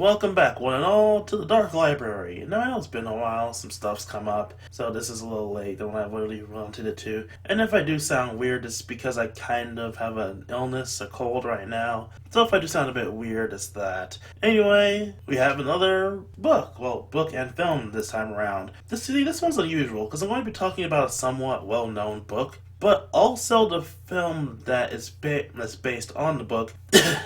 Welcome back, one and all, to the Dark Library. Now, I know it's been a while, some stuff's come up, so this is a little late than what I really wanted it to. And if I do sound weird, it's because I kind of have an illness, a cold right now. So if I do sound a bit weird, it's that. Anyway, we have another book. Well, book and film this time around. This one's unusual, because I'm going to be talking about a somewhat well-known book, but also the film that is that's based on the book,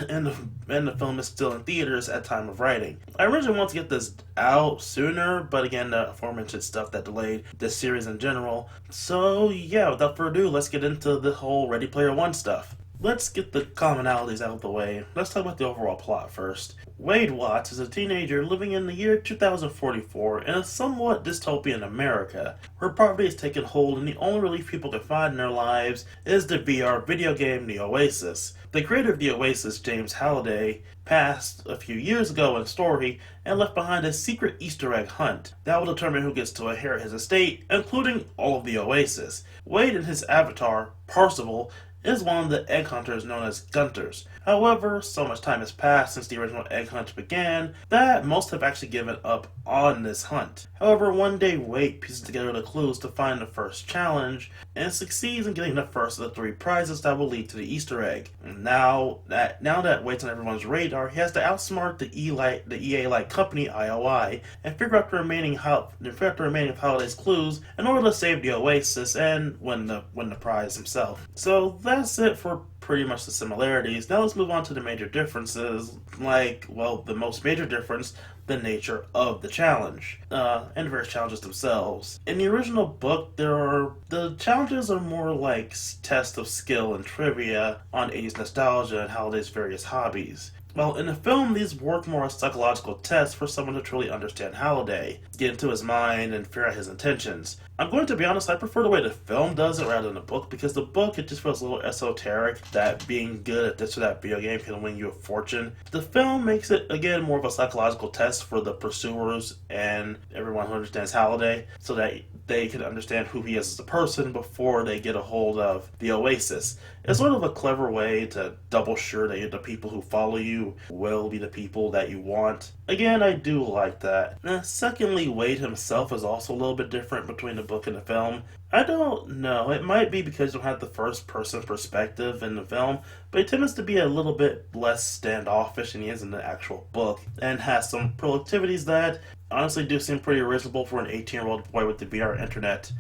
and the film is still in theaters at time of writing. I originally wanted to get this out sooner, but again, the aforementioned stuff that delayed this series in general. So yeah, without further ado, let's get into the whole Ready Player One stuff. Let's get the commonalities out of the way. Let's talk about the overall plot first. Wade Watts is a teenager living in the year 2044 in a somewhat dystopian America, where poverty has taken hold and the only relief people can find in their lives is the VR video game The Oasis. The creator of The Oasis, James Halliday, passed a few years ago in story and left behind a secret Easter egg hunt that will determine who gets to inherit his estate, including all of the Oasis. Wade and his avatar, Parzival, is one of the egg hunters known as Gunters. However, so much time has passed since the original egg hunt began that most have actually given up on this hunt. However, one day Wade pieces together the clues to find the first challenge and succeeds in getting the first of the three prizes that will lead to the Easter egg. And now that Wade's on everyone's radar, he has to outsmart the EA-like company IOI and figure out the remaining of Holiday's clues in order to save the Oasis and win the prize himself. So that's it for pretty much the similarities. Now let's move on to the major differences, the most major difference, the nature of the challenge, and the various challenges themselves. In the original book, the challenges are more like tests of skill and trivia on 80s nostalgia and Holiday's various hobbies. Well, in the film, these work more as psychological tests for someone to truly understand Halliday, get into his mind, and figure out his intentions. I'm going to be honest, I prefer the way the film does it rather than the book, because the book, it just feels a little esoteric, that being good at this or that video game can win you a fortune. The film makes it, again, more of a psychological test for the pursuers and everyone who understands Halliday, so that they can understand who he is as a person before they get a hold of the Oasis. It's sort of a clever way to double sure that the people who follow you will be the people that you want. Again, I do like that. Secondly, Wade himself is also a little bit different between the book and the film. I don't know, it might be because you don't have the first person perspective in the film, but he tends to be a little bit less standoffish than he is in the actual book, and has some proclivities that honestly do seem pretty reasonable for an 18-year-old boy with the VR internet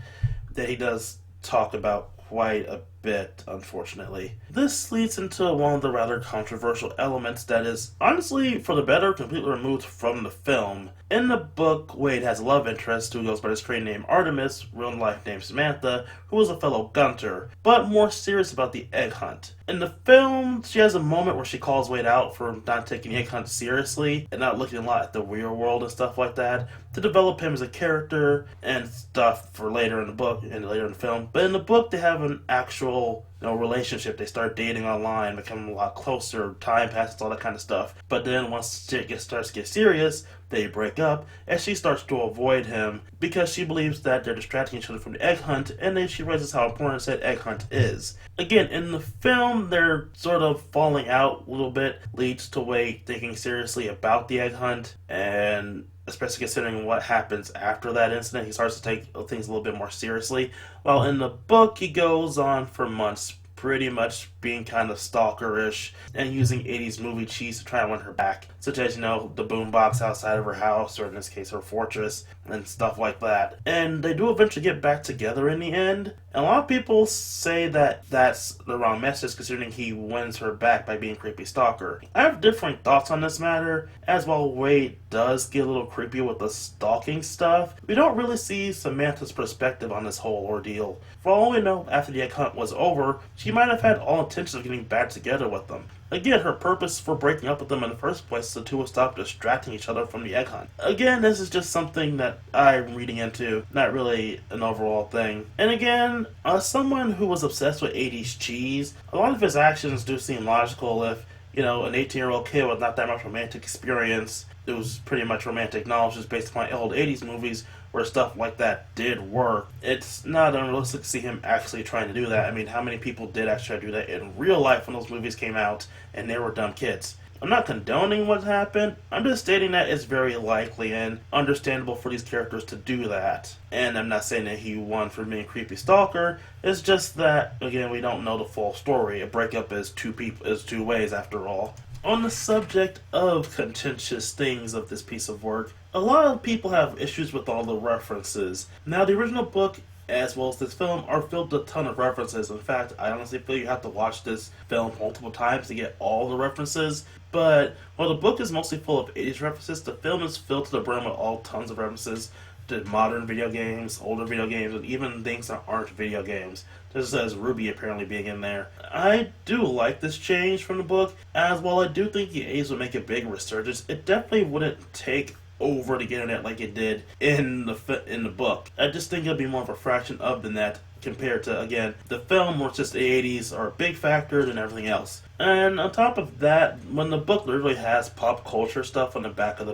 that he does talk about quite a bit, unfortunately. This leads into one of the rather controversial elements that is, honestly, for the better, completely removed from the film. In the book, Wade has a love interest who goes by the screen name Artemis, real life named Samantha, who is a fellow Gunter, but more serious about the egg hunt. In the film, she has a moment where she calls Wade out for not taking the egg hunt seriously and not looking a lot at the real world and stuff like that, to develop him as a character and stuff for later in the book and later in the film. But in the book, they have an actual relationship. They start dating online, becoming a lot closer, time passes, all that kind of stuff. But then once shit starts to get serious, they break up, and she starts to avoid him because she believes that they're distracting each other from the egg hunt, and then she realizes how important said egg hunt is. Again, in the film, they're sort of falling out a little bit, leads to Wade thinking seriously about the egg hunt, and especially considering what happens after that incident, he starts to take things a little bit more seriously. While in the book, he goes on for months pretty much being kind of stalkerish and using 80s movie cheese to try and win her back, such as, the boombox outside of her house, or in this case her fortress, and stuff like that. And they do eventually get back together in the end, and a lot of people say that that's the wrong message, considering he wins her back by being a creepy stalker. I have different thoughts on this matter, as while Wade does get a little creepy with the stalking stuff, we don't really see Samantha's perspective on this whole ordeal. For all we know, after the egg hunt was over, she might have had all intentions of getting back together with them. Again, her purpose for breaking up with them in the first place is to stop distracting each other from the egg hunt. Again, this is just something that I'm reading into, not really an overall thing. And again, as someone who was obsessed with 80s cheese, a lot of his actions do seem logical if, an 18-year-old kid with not that much romantic experience, it was pretty much romantic knowledge just based upon old 80s movies where stuff like that did work. It's not unrealistic to see him actually trying to do that. I mean, how many people did actually try to do that in real life when those movies came out and they were dumb kids? I'm not condoning what happened, I'm just stating that it's very likely and understandable for these characters to do that. And I'm not saying that he won for being a creepy stalker, it's just that, again, we don't know the full story. A breakup is two ways after all. On the subject of contentious things of this piece of work, a lot of people have issues with all the references. Now, the original book as well as this film are filled with a ton of references. In fact, I honestly feel you have to watch this film multiple times to get all the references. But while the book is mostly full of 80s references, the film is filled to the brim with all tons of references to modern video games, older video games, and even things that aren't video games. Just as Ruby apparently being in there. I do like this change from the book, as while I do think the 80s would make a big resurgence, it definitely wouldn't take over the internet like it did in the book. I just think it'll be more of a fraction of the net compared to, again, the film where it's just the 80s are a big factor than everything else. And on top of that, when the book literally has pop culture stuff on the back of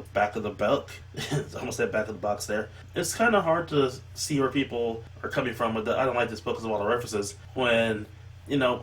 the book, it's almost that back of the box there, it's kind of hard to see where people are coming from with the I don't like this book because of all the references when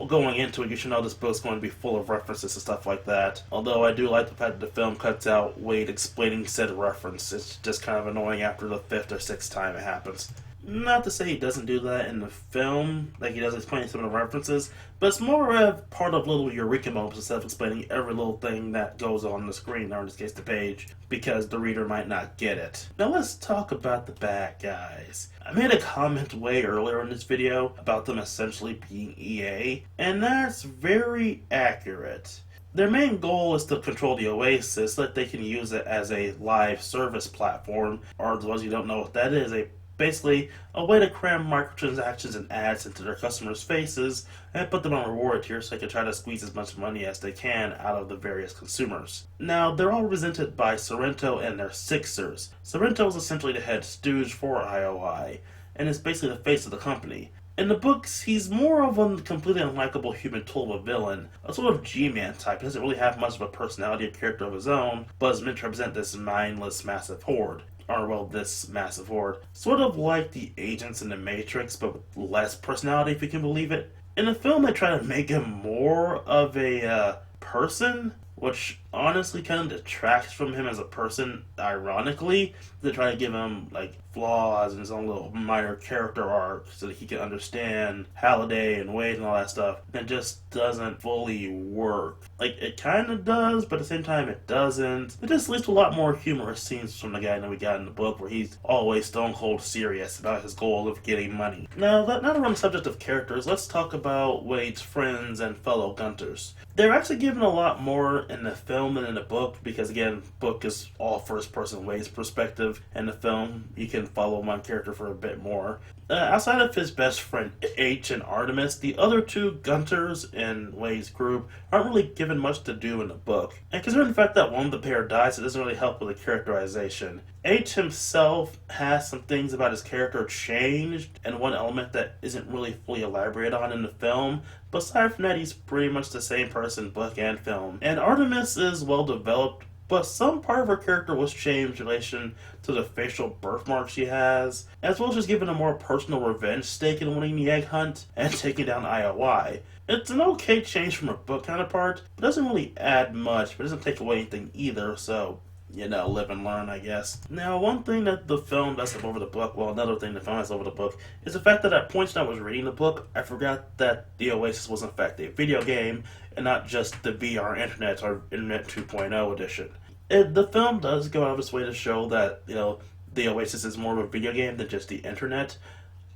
going into it, you should know this book's going to be full of references and stuff like that. Although I do like the fact that the film cuts out Wade explaining said reference. It's just kind of annoying after the 5th or 6th time it happens. Not to say he doesn't do that in the film, like he does explain some of the references, but it's more of part of little eureka moments instead of explaining every little thing that goes on the screen, or in this case the page, because the reader might not get it. Now let's talk about the bad guys. I made a comment way earlier in this video about them essentially being EA, and that's very accurate. Their main goal is to control the Oasis so that they can use it as a live service platform, or those who don't know what that is, basically a way to cram microtransactions and ads into their customers' faces and put them on reward tier so they can try to squeeze as much money as they can out of the various consumers. Now, they're all represented by Sorrento and their Sixers. Sorrento is essentially the head stooge for IOI, and is basically the face of the company. In the books, he's more of a completely unlikable human tool of a villain, a sort of G-Man type. He doesn't really have much of a personality or character of his own, but is meant to represent this mindless massive horde. This massive horde. Sort of like the agents in the Matrix, but with less personality, if you can believe it. In the film, they try to make him more of a person, which honestly kind of detracts from him as a person, ironically. They try to give him, flaws and his own little minor character arc so that he can understand Halliday and Wade and all that stuff. It just doesn't fully work. It kind of does, but at the same time it doesn't. It just leads to a lot more humorous scenes from the guy that we got in the book, where he's always stone cold serious about his goal of getting money. Now, not around the subject of characters, let's talk about Wade's friends and fellow Gunters. They're actually given a lot more in the film than in the book, because again, book is all first person Wade's perspective, and the film you can follow one character for a bit more. Outside of his best friend H and Artemis, the other two Gunters in Wade's group aren't really given much to do in the book. And considering the fact that one of the pair dies, it doesn't really help with the characterization. H himself has some things about his character changed, and one element that isn't really fully elaborated on in the film. But aside from that, he's pretty much the same person, book and film. And Artemis is well developed, but some part of her character was changed in relation to the facial birthmark she has, as well as just giving a more personal revenge stake in winning the egg hunt and taking down IOI. It's an okay change from her book counterpart, but doesn't really add much, but doesn't take away anything either, so live and learn, I guess. Now, one thing that the film does have over the book, another thing the film has over the book, is the fact that at points when I was reading the book, I forgot that the Oasis was in fact a video game, and not just the VR Internet or Internet 2.0 edition. The film does go out of its way to show that, the Oasis is more of a video game than just the Internet,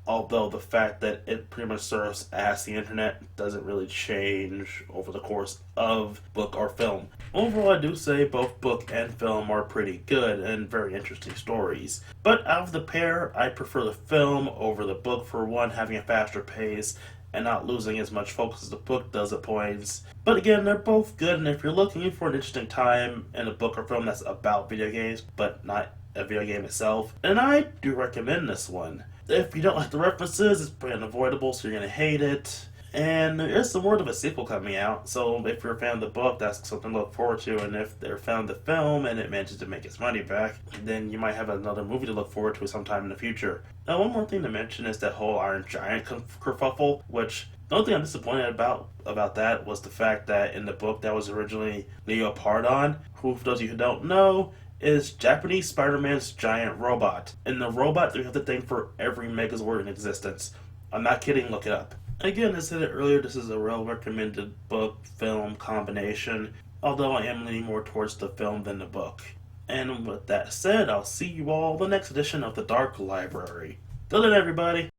although the fact that it pretty much serves as the Internet doesn't really change over the course of book or film. Overall, I do say both book and film are pretty good and very interesting stories. But out of the pair, I prefer the film over the book, for one, having a faster pace and not losing as much focus as the book does at points. But again, they're both good, and if you're looking for an interesting time in a book or film that's about video games, but not a video game itself, then I do recommend this one. If you don't like the references, it's pretty unavoidable, so you're going to hate it. And there's some word of a sequel coming out, so if you're a fan of the book, that's something to look forward to. And if they're a fan of the film and it manages to make its money back, then you might have another movie to look forward to sometime in the future. Now, one more thing to mention is that whole Iron Giant kerfuffle, which the only thing I'm disappointed about that was the fact that in the book that was originally Leopardon, who, for those of you who don't know, is Japanese Spider-Man's giant robot. In the robot, you have the thing for every Megazord in existence. I'm not kidding, look it up. Again, as I said earlier, this is a well recommended book film combination, although I am leaning more towards the film than the book. And with that said, I'll see you all the next edition of the Dark Library. Till then, everybody.